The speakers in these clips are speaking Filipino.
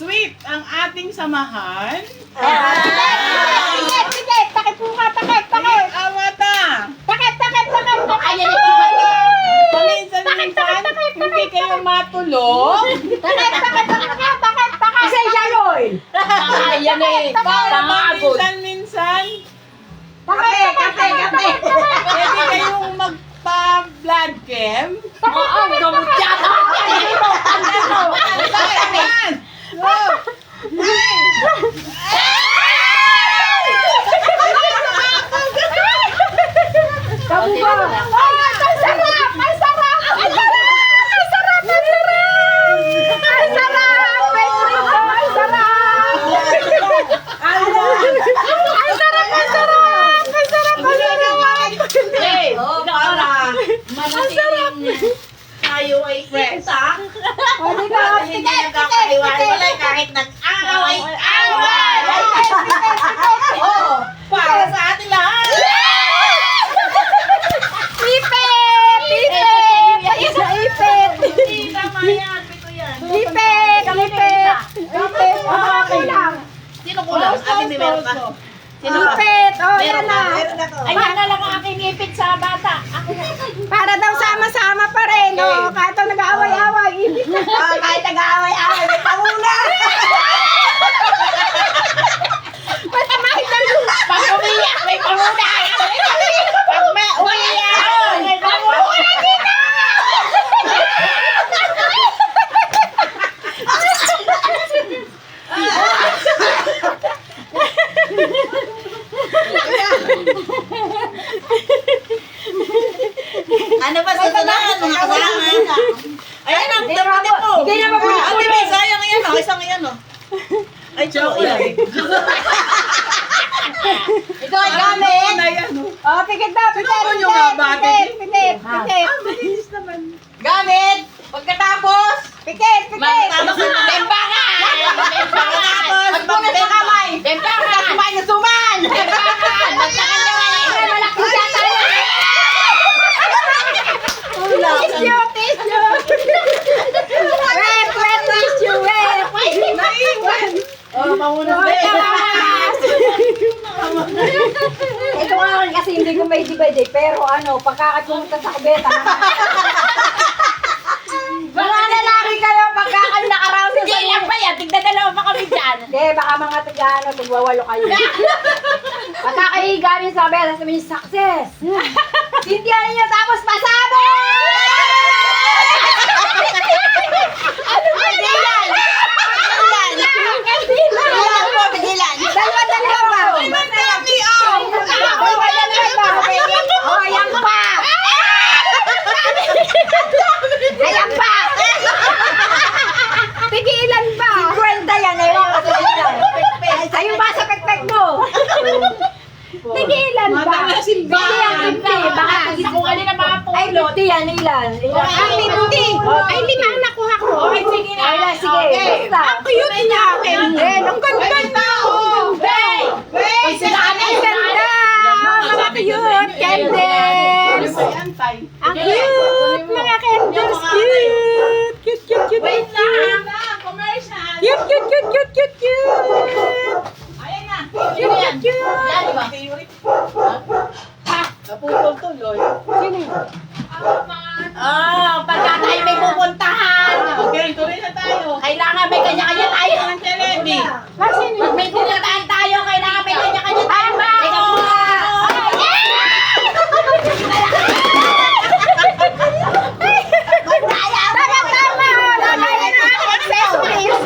sweet ang ating samahan. Sige, takip po ka, takip. Awata! Takip. Ayan, Paminsan-minsan, hindi kayo matulog. takip. Pasensya yun. Ayan eh. Paminsan-minsan, Takip. pwede kayong magpa-blood chem. Oo, gamot yan. Ayan! Go! Tayo ay fresh. Hindi nagkakaiwalay kahit nag-away. Oh, para sa atin lahat. Hindi tama yan. Pito yan. Sino kulang? Akin ni meron ka. Sino ka? Meron ka. Ayan na lang ang aking ipit sa bata. Para daw sama-sama pa rin. Oh, kahit daw nag-aaway-aaway. Kahit nag-away-away, may panguna. Masamahin na yung Pag umiyak, may panguna. Pag may umiyak, may panguna. Ano ba susunod, mga kasama? Ayan ang dapat po. Hindi na mabulit. Ate May, sayang yan o. Isang yan o. Ay, chocolate. Ito ay gamit. Oh, pikit daw. Sinubon nyo nga ba, Pikit. Malinis naman. Gamit. Pagkatapos. Pikit. Matapos na tembakan. Pagkatapos. Pagbunas sa kamay. Tembakan. Kumain ng suman. Tembakan. Magtakandawan. Ay, malaking data. Tissue. Wet tissue. Naiwan! Oh, mamunas din. Ito nga kasi hindi ko may divide pero pagkakat pumunta sa kubeta. Mga lalaki kayo, pagkakat nakaraos Hindi lang pa yan. Tigdadalawa pa kami dyan. Hindi, baka mga tigwawalo kayo. Pagkakahiga niyo sa bela, sabi niyo, success! Sintihan niyo tapos pasabo! Ano ba yan? Ilan po, tigilan. Dalawa ba? Madami Oh, ayan pa! Ayan pa! Tigilan ba? 50 yan, ewan ko sa inyo. Ayun ba sa pekpek mo? Tigilan ba? Matalasin ba? Hindi yan 50. Baka Kung alin ang mga ay, 50 yan, ilan? Ay, 50. Ay, 5 ang nakuha ko. Okay, sige na. Ay, sige. Okay. Basta. Ang cute niya. Ang ganda. Hey! Ay, sila ang ganda. Mga cute candles. Ang cute, mga candles. Cute. Wait lang. Commercial. Cute. Ayan na. Sino yan? Yan, di ba? Napupol tuloy. Sino yun? Pagka tayo may pupuntahan. Okay, tuloy na tayo. Kailangan may kanya-kanya tayo. Ang telebi. Pag may tinatahan tayo, kailangan may kanya-kanya tayo. Teka muna. Tama. Lagayan na aking accessories.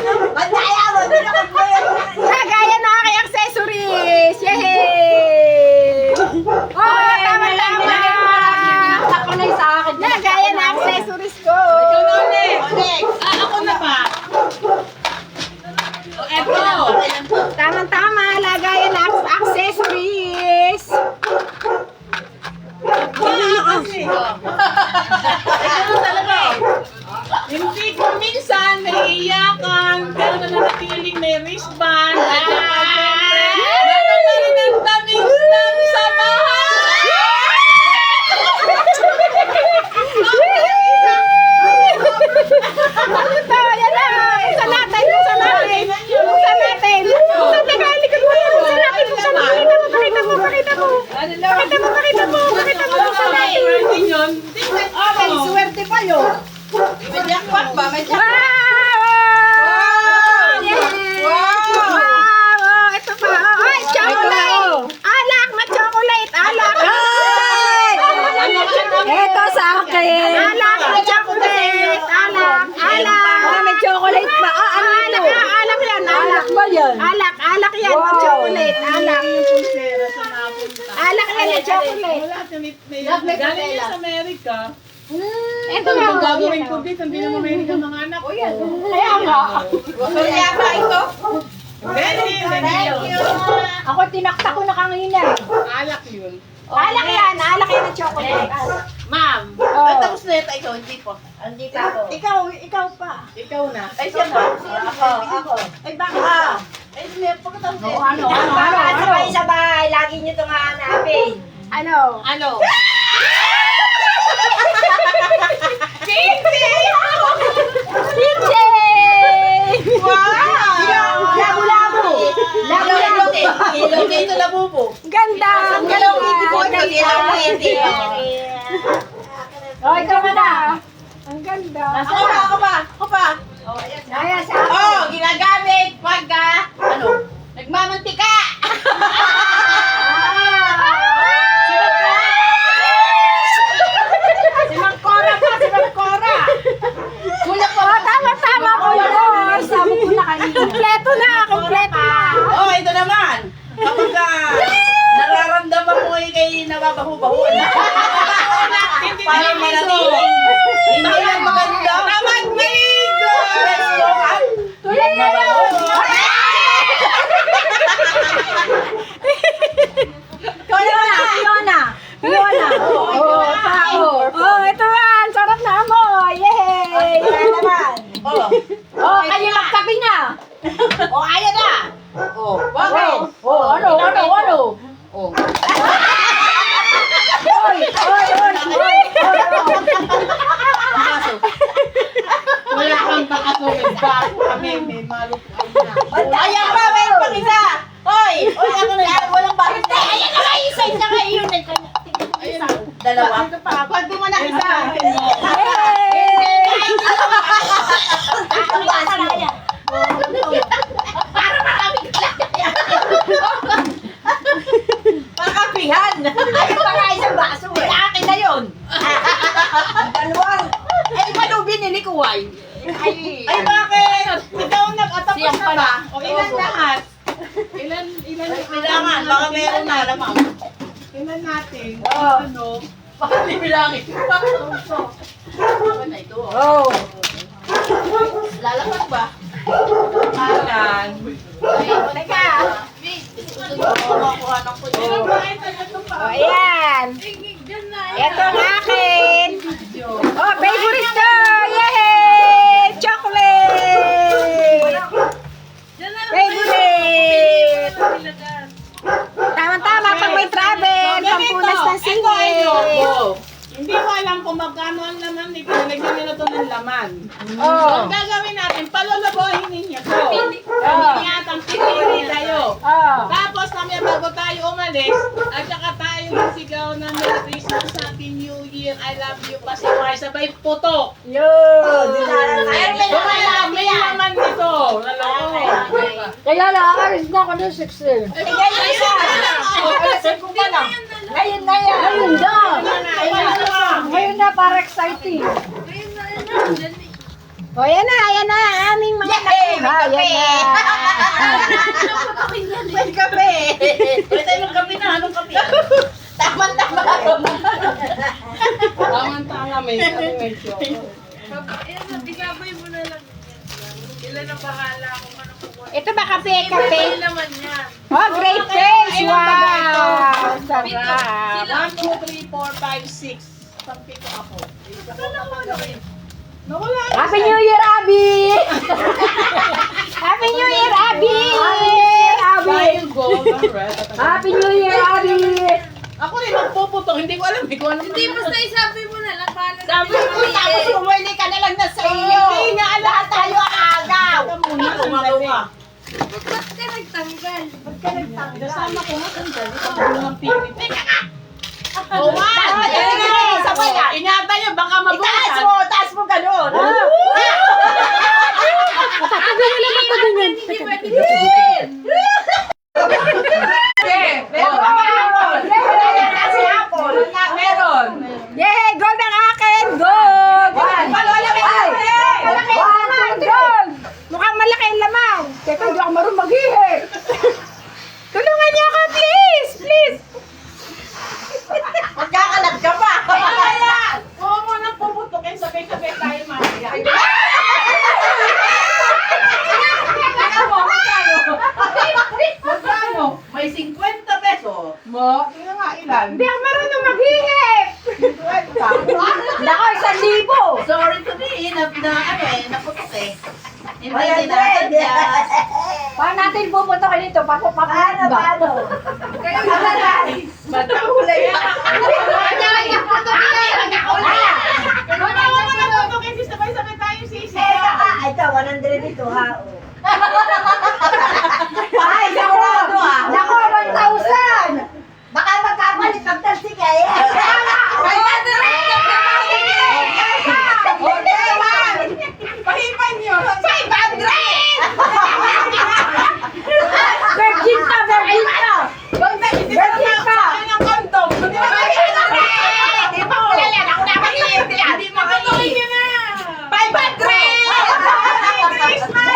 Lagayan na aking accessories. Yay! Oh, tama. Ako na sa akin. Lagayan na accessories ko. Next. Ako na ba? Eto. Tama. Lagayan na accessories. Kasi. Ito talaga. Hindi ko minsan naiiyakan, pero nananatiling may wristband. At siyempre, meron na rin ang tamis ng samahan. Ito, yan na. Isa natin. yan? Alak yan, wow. Chocolate, alak. Yung pulsera sa napunta. Alak yan ng chocolate. Wala, galing yan sa Amerika. Ito Ano na, bang gagawin ko dito? Hindi naman Amerika mga anak ko. Kaya nga. Kaya ba ito? Very, very yun. Ako tinakta ko na kanina. Alak yun. Alak yan ng chocolate. Ma'am, Oh. tapos na ito, ikaw, hindi po. Hindi pa ako. Ikaw pa. Ikaw na. Ay, siya ba? Ako. Ay, bakit? Ay, may pagkatapos na Ano? Sabay-sabay, lagi niyo itong hanapin. Ano? Ano? Hindi! Wow! Labo-labo! Labo-labo! Ilog ito na bubo. Ganda! Ang ganda! Oh, ikaw na! Ang ganda! Ako pa. Naya sa Oh, ginagamit pagka, nagmamantika. Si Mang Cora pa! Si Mang Cora! Kulang pa. Oh, tama-tama ko yun! Sabi ko na kanina. Kompleto na! Oh, ito naman. Kapag nararamdaman mo kay nababahu-bahuan na. Parang malaking. Hindi lang maganda. Tamad maligo. Tulad na yun! Fiona! Oh, ito yan! Sarap na amoy! Yay! Oh, Oh, kayo magkape na! oh, ayan na. Oh, bakit? Oh, ano? Oh. Oy! Wala kang pakatulog ba? Kami may malukuan na. Ayan pa, meron pang isa. Hoy, ako na yan. Walang bakit. Ayan na nga, isa na nga yun. Ayun. Dalawa. Pwede mo na isa. Para marami Pakapihan. Ayun pa nga isang baso. Akin na yun. Dalawang. Ay, paano binili ko ay? Ay, bakit? Ikaw nag-atapos Siyang na ba? pala. O ilan lahat? Ilan yung Kailangan, baka meron na alamang. Ilan natin? Oh. Ano? Palibilangin. Ano na ito? Oh! Lalakad ba? Alan. Teka! Makuha ng puno. Ilan ba ito? Ito pa. Oh, ayan! Ito ang akin! Oh, favorite to! Yay! Chocolate! Favorite! Tama-tama pag may travel, pampunas ng singit. Hindi ko alam kung magkano ang laman nito. Lagyan nila ito ng laman. Oh. Ang gagawin natin, palolobohin ninyo ito. Oh. Inyatang pipili tayo. Oh. Tapos namin bago tayo umalis, at saka tayo nasigaw na Merry Christmas, Happy New Year, I love you, pasaway, sabay putok. Yun! May laman nito. Kaya nakakaris na ako ng 16. Ngayon na yan! Ngayon na! Ngayon na para exciting. O yan na, aming mga nakuha. Yan na. May kape. Pwede tayo ng kape na. Anong kape? Tama-tama. Tama-tama, may medyo. Isabay mo na lang. Ilan ang bahala kung ano kukuha. Ito ba kape? naman yan. Oh, great taste! Wow! Sarap! 1, 2, 3, 4, 5, 6. Sampito ako. Nawala. Happy New Year, Abby! Happy New Year, Abby! Flying gold and red. Happy New Year, Abby! Ako rin magpuputok. Hindi ko alam. Hindi ko alam. Hindi, basta isabi mo na lang. Bahala na Sabi mo, tapos umuli ka na lang na sa iyo. Hindi nga alam. Lahat tayo agaw. Muna, Tumago ka. Ba't ka nagtanggal? Kasama ko nga sandali. Ito ang pilit. Teka nga! Oh, wow. Sabay yan. Inyata nyo, baka Itaas mabutan. taas mo ganun. Hindi pwede gawin. Meron. Yay! Gold ang akin! Gold! Ay! Gold! Mukhang malaki ang laman! Teka, hindi ako marunong mag-ihip. mo? Tingnan nga ilan. Hindi ako marunong maghihip. Nako, 1,000. Sorry to be, naputok eh. Hindi sinasadya. Paano natin puputokin ito? Paano ba? Kaya matakulay yan. Sabay-sabay tayo sisi. Ito, 100 ito ha. Ay, sigurado ha. Nako, 1,000. Baka magkapalit ng talsik eh. Pahipan nyo. 500! Virgin ka, virgin ka. Virgin ka. Ang kondom. Hindi pa wala yan. Ako na mag-iinti yan. Hindi mo Patuloy nyo na. 500! Merry Christmas.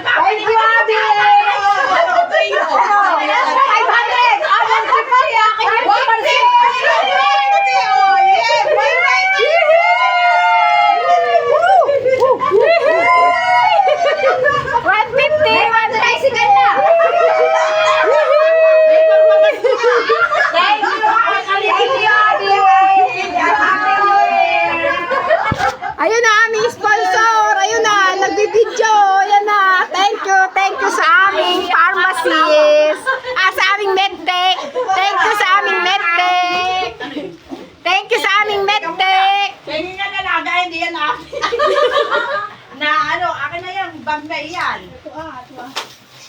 Thank you, Abby. 500. Ayun na aming sponsor. Ayun na, nagbibidyo. Ayan na. Thank you sa aming pharmacist. Sa aming medtech. Thank you sa aming medtech. Thank you sa aming medtech. Tingin nga dalaga, hindi yan na ano, akin na yung bag na iyan.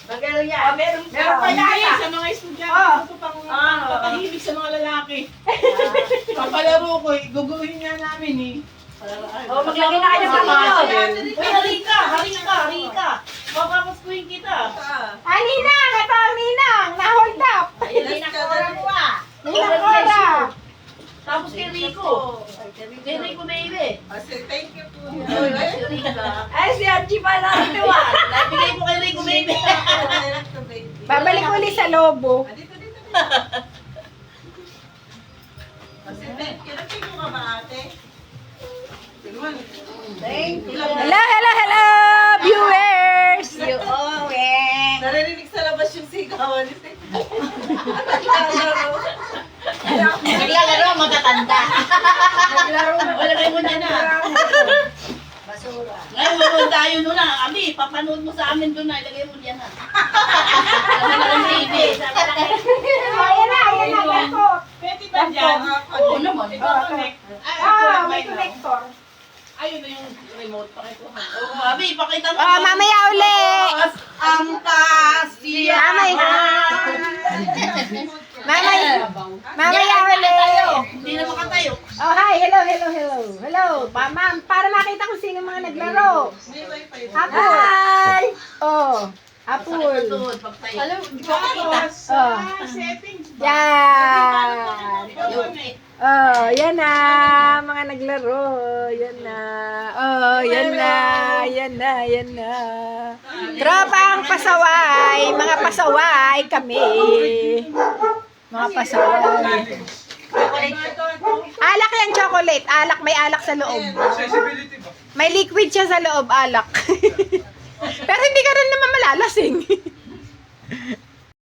Bag na yan. Meron pa Ay, yan. sa mga estudyante, gusto pang patahimik sa mga lalaki. Papalaro ko, guguhin nga namin eh. Maglagay na kayo ng panginoon. Uy, Harika! Papapaskuhin kita. Ay, Ninang! Ito ang Ninang! Na-hold up! Hindi na kora mo ah. Ninang Cora! Tapos kay Rico. Kay Rico baby. Ay, si Archie pala ito ah. Nabigay ko kay Rico baby. Babalik uli sa lobo. Thank you. Hello, viewers! You owe it. Narinig sa labas yung sigawan. Naglalaro, matatanda. Wala kayo muna na. Basura. Ngayon, manood tayo doon na. Abi, papanood mo sa amin doon na. Ilagay mo diyan na. Sabi na ng baby. Sabi na kayo. Ayan na, Bangkok. Pwede ba dyan? Oo naman. Connect. May connector. Ayun na yung remote. Pakikuha. Oo, Abi, pakita mo. Oh, mamaya uli! Ang tasya. Mamaya uli! Hindi na makatayo. Oh, hi! Hello! Ma'am, para makita kung sino mga naglaro. Apple! Hi. Oh, Apple. Doon, pagtayo. Alam, di ba kita? Oh, Settings ba? yan! Yun eh. Oh, yan na, mga naglaro. Yan na. Oh, yan na. Tropang pasaway, mga pasaway kami. Mga pasaway. Alak yan, chocolate. Alak, may alak sa loob. May liquid siya sa loob, alak. Pero hindi ka rin naman malalasing.